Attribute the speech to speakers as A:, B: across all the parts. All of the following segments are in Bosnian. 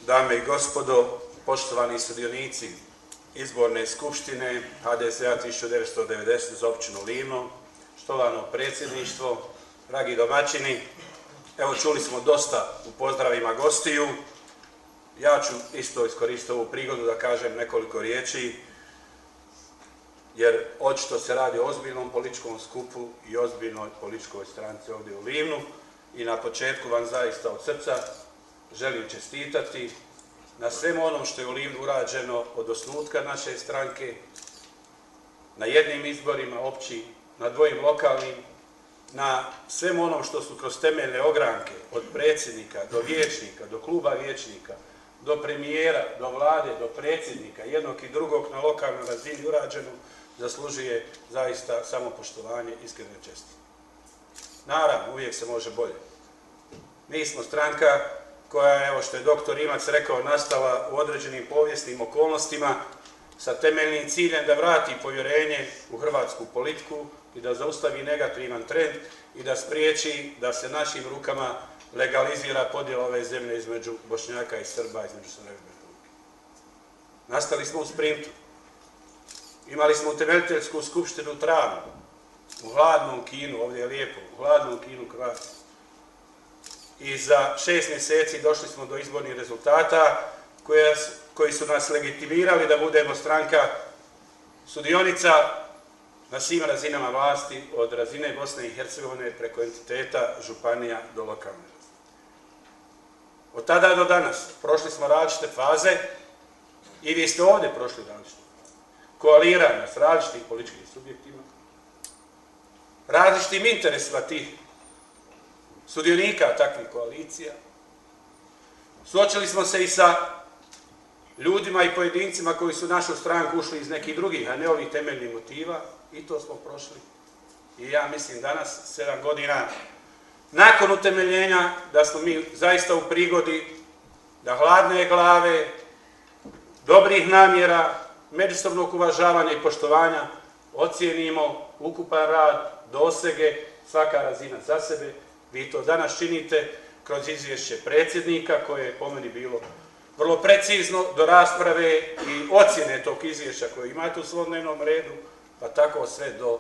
A: Dame i gospodo, poštovani sudionici izborne skupštine HDZ-a 1990 za općinu Livno, štovano predsjedništvo, dragi domaćini, evo čuli smo dosta u pozdravima gostiju. Ja ću isto iskoristiti ovu prigodu da kažem nekoliko riječi, jer očito se radi o ozbiljnom političkom skupu i ozbiljnoj političkoj stranci ovdje u Livnu. I na početku vam zaista od srca želim čestitati na svemu onom što je u Livnu urađeno od osnutka naše stranke, na jednim izborima općim, na dvojim lokalnim, na svemu onom što su kroz temeljne ogranke od predsjednika do vijećnika, do kluba vijećnika, do premijera, do vlade, do predsjednika, jednog i drugog na lokalnoj razini urađeno, zaslužuje zaista samopoštovanje i iskrene čestitke. Naravno, uvijek se može bolje. Mi smo stranka koja je, evo što je doktor Rimac rekao, nastala u određenim povijesnim okolnostima sa temeljnim ciljem da vrati povjerenje u hrvatsku politiku i da zaustavi negativan trend i da spriječi da se našim rukama legalizira podjela ove zemlje između Bošnjaka i Srba, između Srba i Republike. Nastali smo u sprintu. Imali smo utemeljiteljsku skupštinu u travnju, u hladnom Kinu, ovdje je lijepo, u hladnom Kinu Kroatije. I za 6 mjeseci došli smo do izbornih rezultata koji su nas legitimirali da budemo stranka sudionica na svim razinama vlasti, od razine Bosne i Hercegovine preko entiteta, županija do lokalne razine. Od tada do danas prošli smo različite faze i vi ste ovdje prošli različite faze. Koaliranja s različitim političkim subjektima, različitim interesima tih sudionika takvih koalicija. Suočili smo se i sa ljudima i pojedincima koji su u našu stranku ušli iz nekih drugih, a ne ovih temeljnih motiva, i to smo prošli. I ja mislim danas, 7 godina nakon utemeljenja, da smo mi zaista u prigodi da hladne glave, dobrih namjera, međusobnog uvažavanja i poštovanja ocijenimo ukupan rad, dosege, svaka razina za sebe. Vi to danas činite kroz izvješće predsjednika, koje je po meni bilo vrlo precizno do rasprave i ocjene tog izvješća koje imate u svom dnevnom redu, pa tako sve do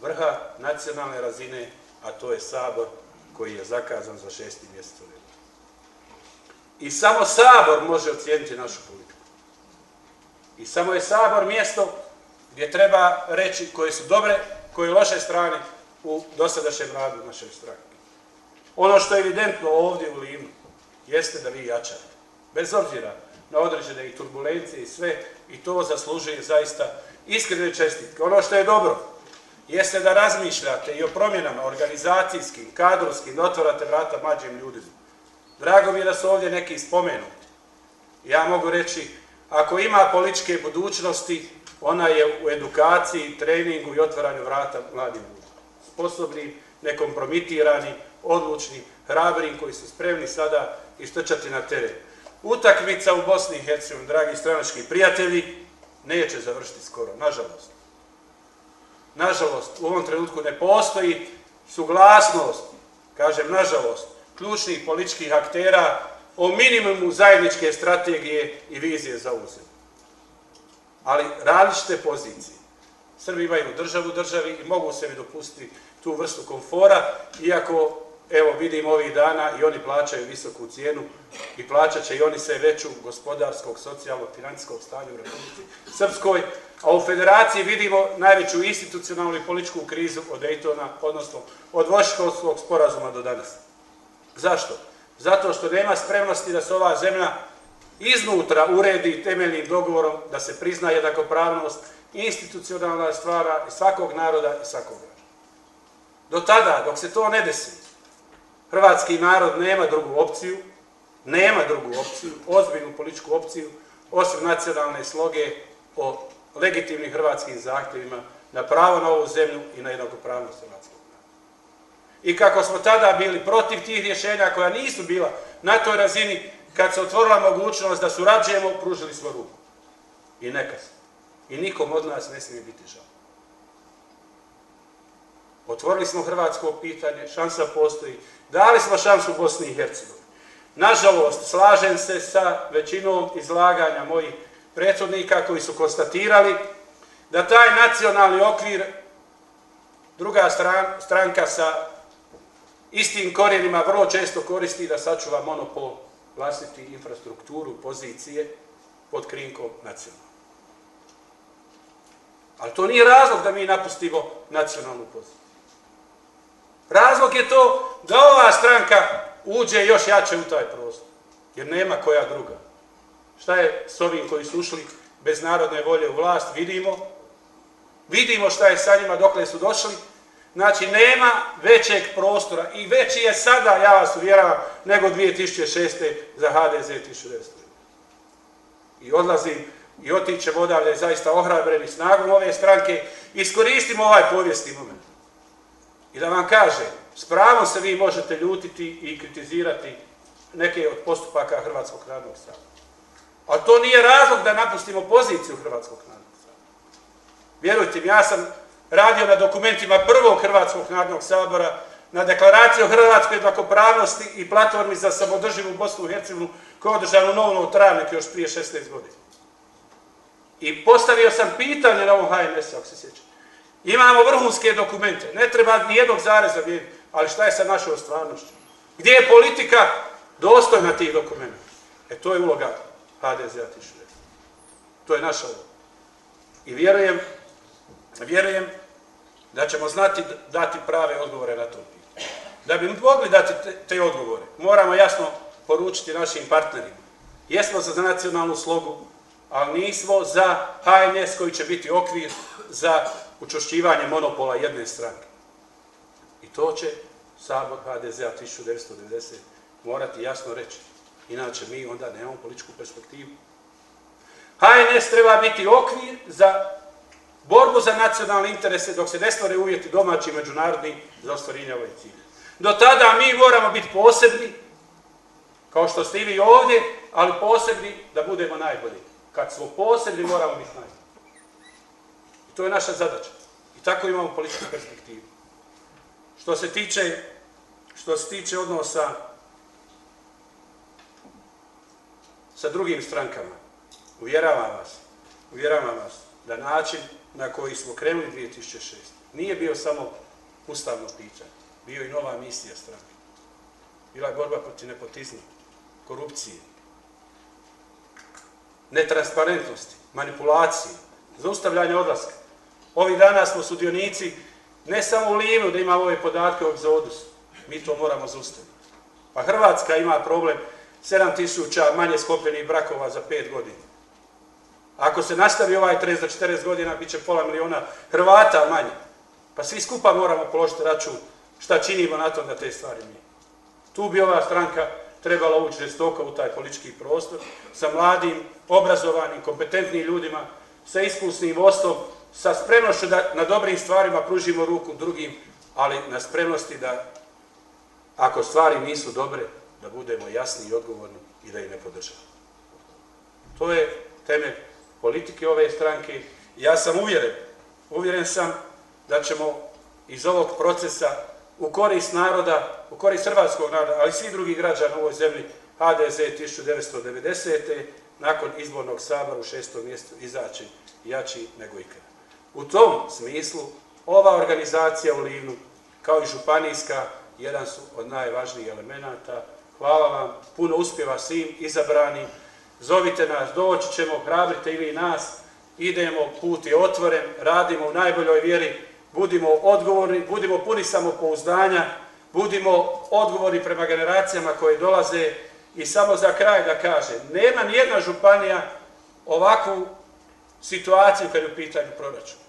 A: vrha nacionalne razine, a to je Sabor koji je zakazan za 6. mjesec u redu. I samo Sabor može ocijeniti našu politiku. I samo je Sabor mjesto gdje treba reći koje su dobre, koje loše strane u dosadašnjem radu naše stranke. Ono što je evidentno ovdje u Livnu jeste da vi jačate, bez obzira na određene i turbulencije i sve, i to zaslužuje zaista iskrene čestitke. Ono što je dobro jeste da razmišljate i o promjenama organizacijskim, kadrovskim, da otvarate vrata mlađim ljudima. Drago mi je da su ovdje neki spomenuti. Ja mogu reći, ako ima političke budućnosti, ona je u edukaciji, treningu i otvaranju vrata mladim ljudima. Sposobni, nekompromitirani, odlučni, hrabri, koji su spremni sada istrčati na teren. Utakmica u Bosni i Hercegovini, dragi stranački prijatelji, neće završiti skoro, nažalost. Nažalost, u ovom trenutku ne postoji suglasnost, kažem nažalost, ključnih političkih aktera o minimumu zajedničke strategije i vizije za ovu zemlju. Ali različite pozicije. Srbi imaju državu u državi i mogu sebi dopustiti tu vrstu komfora, iako, evo, vidim ovih dana i oni plaćaju visoku cijenu i plaćat će i oni sve veću gospodarskog, socijalnog, financijskog stanja u Republici Srpskoj, a u Federaciji vidimo najveću institucionalnu i političku krizu od Dejtona, odnosno od Washingtonskog sporazuma do danas. Zašto? Zato što nema spremnosti da se ova zemlja iznutra uredi temeljnim dogovorom da se prizna jednakopravnost, institucionalna stvara svakog naroda i svakog građana. Do tada, dok se to ne desi, hrvatski narod nema drugu opciju, ozbiljnu političku opciju, osim nacionalne sloge o legitimnim hrvatskim zahtjevima na pravo na ovu zemlju i na jednakopravnost hrvatskog naroda. I kako smo tada bili protiv tih rješenja koja nisu bila na toj razini, kad se otvorila mogućnost da surađujemo, pružili smo ruku. I neka se. I nikom od nas ne smije biti žao. Otvorili smo hrvatsko pitanje, šansa postoji. Dali smo šansu Bosni i Hercegovini. Nažalost, slažem se sa većinom izlaganja mojih prethodnika koji su konstatirali da taj nacionalni okvir druga stranka sa istim korijenima vrlo često koristi da sačuva monopol vlastiti infrastrukturu, pozicije pod krinkom nacionalnog. Ali to nije razlog da mi napustimo nacionalnu poziciju. Razlog je to da ova stranka uđe još jače u taj prostor, jer nema koja druga. Šta je s ovim koji su ušli bez narodne volje u vlast, vidimo šta je sa njima dokle su došli. Znači, nema većeg prostora i veći je sada, ja vas uvjeravam, nego 2006. za HDZ 1900. I odlazim i otićemo odavde zaista ohrabreni snagom ove stranke. Iskoristimo ovaj povijesni moment. I da vam kažem, s pravom se vi možete ljutiti i kritizirati neke od postupaka Hrvatskog narodnog sabora. Ali to nije razlog da napustimo poziciju Hrvatskog narodnog sabora. Vjerujte mi, ja sam radio na dokumentima prvog Hrvatskog narodnog sabora, na deklaraciji o hrvatskoj jednakopravnosti i platformi za samodrživu Bosnu i Hercegovinu koja je održana u Novom Travniku još prije 16 godina. I postavio sam pitanje na ovom HNS-u, ako se sjećam. Imamo vrhunske dokumente, ne treba ni jednog zareza vidjeti, ali šta je sa našom stvarnošću? Gdje je politika dostojna tih dokumenta? To je uloga HDZ-a 1900. To je naša uloga. I vjerujem da ćemo znati dati prave odgovore na to pitanje. Da bi mogli dati te odgovore, moramo jasno poručiti našim partnerima. Jesmo za nacionalnu slogu, ali nismo za HNS koji će biti okvir za učvršćivanje monopola jedne stranke. I to će Sabor HDZ-a 1990 morati jasno reći. Inače mi onda nemamo političku perspektivu. HNS treba biti okvir za borbu za nacionalne interese dok se ne stvore uvjeti domaći i međunarodni za ostvarenje ovih cilja. Do tada mi moramo biti posebni, kao što ste i vi ovdje, ali posebni da budemo najbolji. Kad smo posebni, moramo biti najbolji. I to je naša zadaća. I tako imamo političku perspektivu. Što se tiče odnosa sa drugim strankama, uvjeravam vas da način na koji smo krenuli 2006. nije bio samo ustavno pitanje, bio i nova misija stranke. Bila je borba protiv nepotizma, korupcije, netransparentnosti, manipulacije, zaustavljanje odlaska. Ovih dana smo sudionici ne samo u Livnu da imamo ove podatke o egzodusu, mi to moramo zaustaviti. Pa Hrvatska ima problem 7.000 manje sklopljenih brakova za 5 godina. Ako se nastavi ovaj trend za 40 godina, bit će pola miliona Hrvata manje. Pa svi skupa moramo položiti račun šta činimo na tom da te stvari nije. Tu bi ova stranka trebala ući žestoko u taj politički prostor sa mladim, obrazovanim, kompetentnim ljudima, sa iskusnim vodstvom, sa spremnošću da na dobrim stvarima pružimo ruku drugim, ali na spremnosti da, ako stvari nisu dobre, da budemo jasni i odgovorni i da ih ne podržavamo. To je temelj politike ove stranke. Ja sam uvjeren sam da ćemo iz ovog procesa u korist naroda, u korist hrvatskog naroda, ali i svih drugih građana u ovoj zemlji, HDZ 1990. nakon izbornog sabora u 6. mjesecu izaći jači nego ikada. U tom smislu ova organizacija u Livnu, kao i županijska, jedan su od najvažnijih elemenata. Hvala vam, puno uspjeva svim izabranim. Zovite nas, doći ćemo, hrabrite i vi nas, idemo, put je otvoren, radimo u najboljoj vjeri, budimo odgovorni, budimo puni samopouzdanja, budimo odgovorni prema generacijama koje dolaze. I samo za kraj da kažem, nema nijedna županija ovakvu situaciju kad je u pitanju proračuna.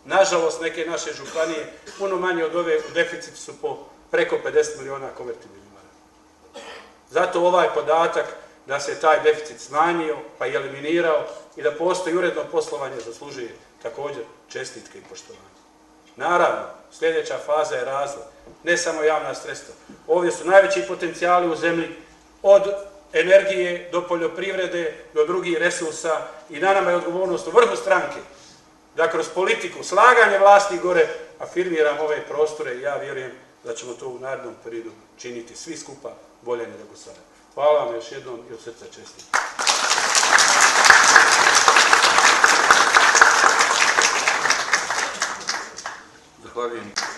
A: Nažalost, neke naše županije puno manje od ove u deficitu su po preko 50 miliona konvertibilnih maraka. Zato ovaj podatak da se taj deficit smanjio pa i eliminirao i da postoji uredno poslovanje zaslužuje također čestitke i poštovanje. Naravno, sljedeća faza je razvoj, ne samo javna sredstva. Ovdje su najveći potencijali u zemlji, od energije do poljoprivrede, do drugih resursa, i na nama je odgovornost u vrhu stranke da kroz politiku, slaganje vlasti gore, afirmiramo ove prostore i ja vjerujem da ćemo to u narednom periodu činiti svi skupa bolje nego sada. Hvala vam još jednom i od srca čestitam.
B: Zahvaljujem.